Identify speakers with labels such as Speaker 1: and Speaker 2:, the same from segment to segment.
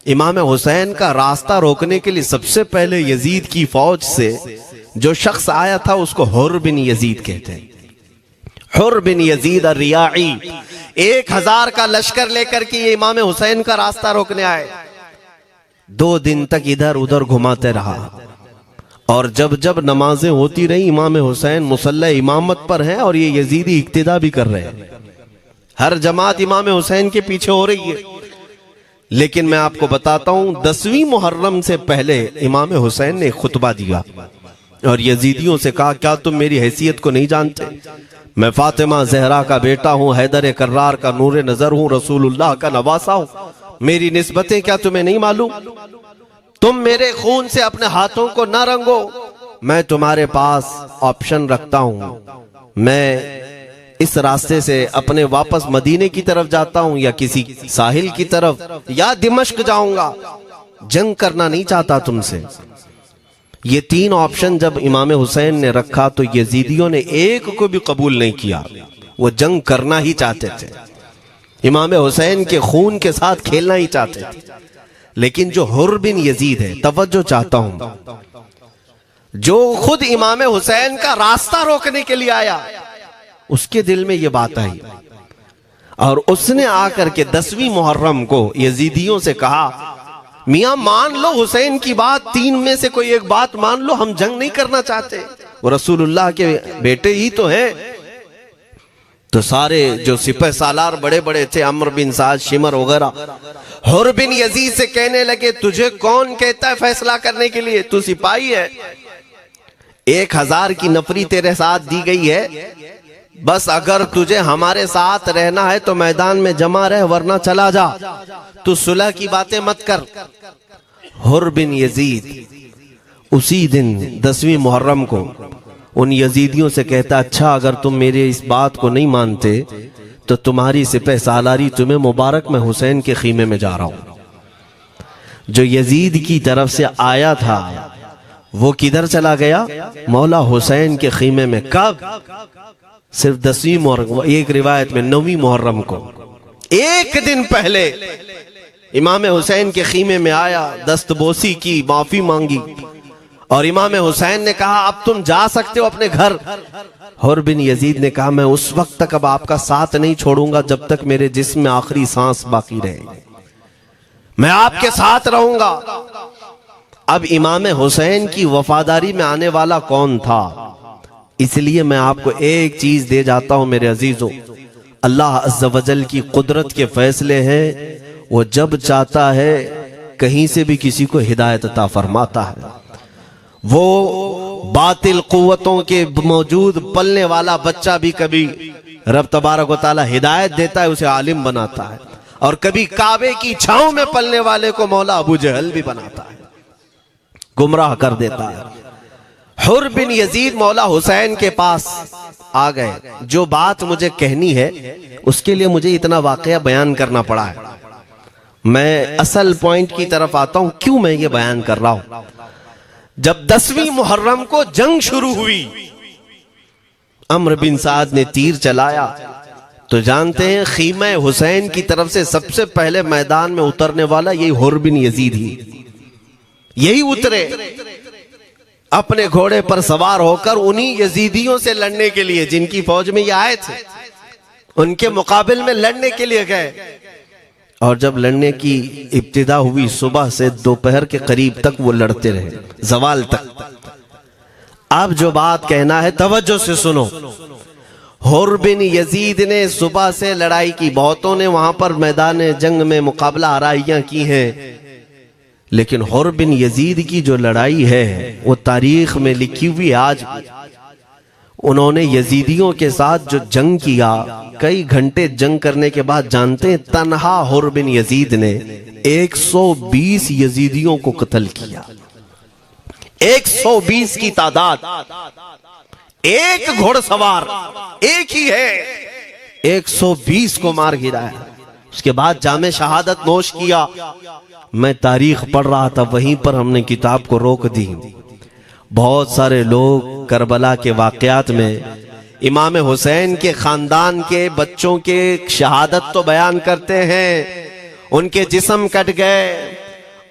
Speaker 1: इमाम हुसैन का रास्ता रोकने के लिए सबसे पहले यजीद की फौज से जो शख्स आया था उसको हुर बिन यजीद कहते हैं। हुर बिन यजीद रियाई 1000 का लश्कर लेकर के ये इमाम हुसैन का रास्ता रोकने आए। 2 दिन तक इधर उधर घुमाते रहा और जब जब नमाजें होती रही इमाम हुसैन मुसल्ला इमामत पर हैं और ये यजीदी इक्तिदा भी कर रहे हैं। हर जमात इमाम हुसैन के पीछे हो रही है। लेकिन मैं आपको बताता हूं 10वीं मुहर्रम से पहले इमाम हुसैन ने खुतबा दिया और यजीदियों से कहा, क्या तुम मेरी हैसियत को नहीं जानते? मैं फातिमा जहरा का बेटा हूं, हैदर कर्रार का नूर नजर हूं, रसूलुल्लाह का नवासा हूं। मेरी निस्बतें क्या तुम्हें नहीं मालूम? तुम मेरे खून से अपने हाथों को न रंगो। मैं तुम्हारे पास ऑप्शन रखता हूं, मैं इस रास्ते से अपने वापस मदीने की तरफ जाता हूं या किसी साहिल की तरफ या दिमश्क जाऊंगा। जंग करना नहीं चाहता तुमसे। ये 3 ऑप्शन जब इमाम हुसैन ने रखा तो यजीदियों ने एक को भी कबूल नहीं किया। वो जंग करना ही चाहते थे, इमाम हुसैन के खून के साथ खेलना ही चाहते थे। लेकिन जो हुर बिन यजीद है, तवज्जो चाहता हूं, जो खुद इमाम हुसैन का रास्ता रोकने के लिए आया, उसके दिल में यह बात आई और उसने आकर के 10वीं मुहर्रम को यजीदियों से कहा, मियां मान लो हुसैन की बात, 3 में से कोई एक बात मान लो, हम जंग नहीं करना चाहते, वो रसूलुल्लाह के बेटे ही तो हैं। तो सारे जो सिपह सालार बड़े बड़े थे, अम्र बिन साद, शिमर वगैरह, हुर बिन यजीद से कहने लगे, तुझे कौन कहता है फैसला करने के लिए? तू सिपाही है। 1000 की नफरी तेरे साथ दी गई है, बस अगर तुझे हमारे साथ रहना है तो मैदान में जमा रह, वरना चला जा। तू सुलह की बातें मत कर। हुर बिन यजीद उसी दिन 10वीं मुहर्रम को उन यजीदियों से कहता, अच्छा अगर तुम मेरे इस बात को नहीं मानते तो तुम्हारी सिपह सालारी तुम्हें मुबारक, मैं हुसैन के खीमे में जा रहा हूं। जो यजीद की तरफ से आया था वो किधर चला गया? मौला हुसैन के खीमे में। कब? सिर्फ 10वीं मुहर्रम, एक रिवायत में 9वीं मुहर्रम को, 1 दिन पहले इमाम हुसैन के खीमे में आया, दस्तबोसी की, माफी मांगी और इमाम हुसैन ने कहा, अब तुम जा सकते हो अपने घर। हुर बिन यजीद ने कहा, मैं उस वक्त तक अब आपका साथ नहीं छोड़ूंगा जब तक मेरे जिस्म में आखिरी सांस बाकी रहे। मैं आपके साथ रहूंगा। अब इमाम हुसैन की वफादारी में आने वाला कौन था? इसलिए मैं आपको एक चीज दे जाता हूं मेरे अजीजों, अल्लाह अज़्ज़ वजल की कुदरत के फैसले हैं। वो जब चाहता है कहीं से भी किसी को हिदायत अता फरमाता है। वो बातिल कुव्वतों के मौजूद पलने वाला बच्चा भी कभी रब तबारक व तआला हिदायत देता है, उसे आलिम बनाता है, और कभी काबे की छांव में पलने वाले को मौला अबू जहल भी बनाता है, गुमराह कर देता है। हुर बिन यजीद मौला हुसैन के पास आ गए। जो बात मुझे कहनी है उसके लिए मुझे इतना वाकया बयान करना पड़ा है। मैं असल पॉइंट की तरफ आता हूं, क्यों मैं ये बयान कर रहा हूं। जब 10वीं मुहर्रम को जंग शुरू हुई, अम्र बिन साद ने तीर चलाया, तो जानते हैं खीमा हुसैन की तरफ से सबसे पहले मैदान में उतरने वाला यही हुर बिन यजीद ही, यही उतरे अपने घोड़े पर सवार होकर उन्हीं यजीदियों से लड़ने के लिए जिनकी फौज में ये आए थे, उनके मुकाबिल में लड़ने के लिए गए। और जब लड़ने की इब्तिदा हुई, सुबह से दोपहर के करीब तक वो लड़ते रहे, जवाल तक। अब जो बात कहना है तवज्जो से सुनो। हुर बिन यजीद ने सुबह से लड़ाई की, बहुतों ने वहां पर मैदान जंग में मुकाबला आराइयां की हैं, लेकिन हुर बिन यजीद की जो लड़ाई है वो तारीख में लिखी हुई। आज उन्होंने यजीदियों के साथ जो जंग किया, कई घंटे जंग करने के बाद, जानते हैं तन्हा हुर बिन यजीद ने 120 यजीदियों को कत्ल किया। 120 की तादाद, एक घोड़सवार एक ही है, 120 को मार गिराया। उसके बाद जामे शहादत नोश किया। मैं तारीख पढ़ रहा था, वहीं पर हमने किताब को रोक दी। बहुत सारे लोग करबला के वाकयात में इमाम हुसैन के खानदान के बच्चों के शहादत तो बयान करते हैं, उनके जिस्म कट गए,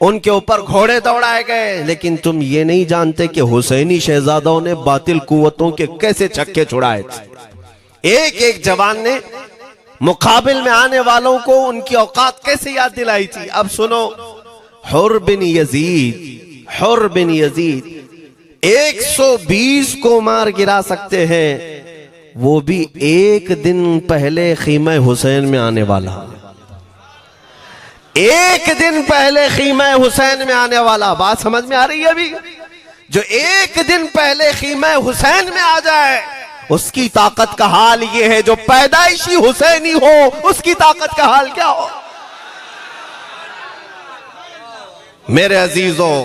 Speaker 1: उनके ऊपर घोड़े दौड़ाए गए, लेकिन तुम ये नहीं जानते कि हुसैनी शहजादों ने बातिल कुव्वतों के कैसे छक्के छुड़ाए थे। एक एक जवान ने मुकाबिल में आने वालों को उनकी औकात कैसे याद दिलाई थी। अब सुनो, हुर बिन यजीद 120 को मार गिरा सकते हैं, वो भी एक दिन पहले खीमा हुसैन में आने वाला, एक दिन पहले खीमा हुसैन में आने वाला। बात समझ में आ रही है? अभी जो एक दिन पहले खीमा हुसैन में आ जाए, उसकी ताकत का हाल ये है, जो पैदाइशी हुसैनी हो उसकी ताकत का हाल क्या हो। मेरे अजीजों,